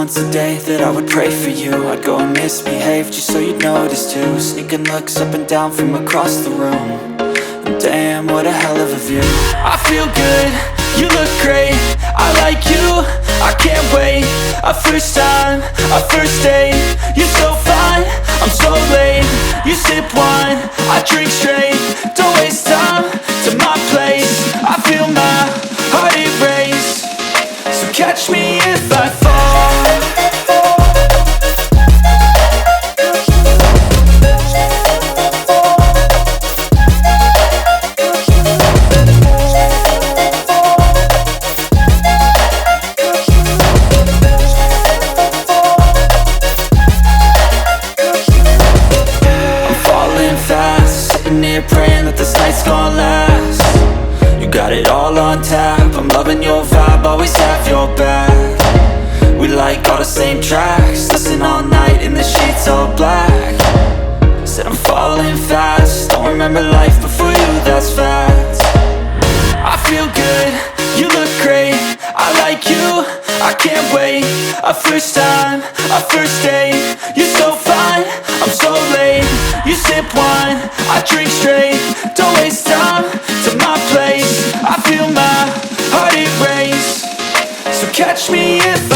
once a day that I would pray for you. I'd go and misbehave just so you'd notice too. Sneaking looks up and down from across the room. And damn, what a hell of a view. I feel good, you look great, I like you, I can't wait. A first time, a first date, you're so fine, I'm so late. You sip wine, I drink straight. Don't waste time to my place. I feel my heart erase. So catch me if I fall. Praying that this night's gonna last. You got it all on tap, I'm loving your vibe, always have your back. We like all the same tracks, listen all night in the sheets all black. Said I'm falling fast, don't remember life before you, that's fact. I feel good, you look great, I like you, I can't wait. A first time, a first date, you're so fine, I'm so late. You sip wine, I drink straight. Don't waste time to my place. I feel my heart erase. So catch me if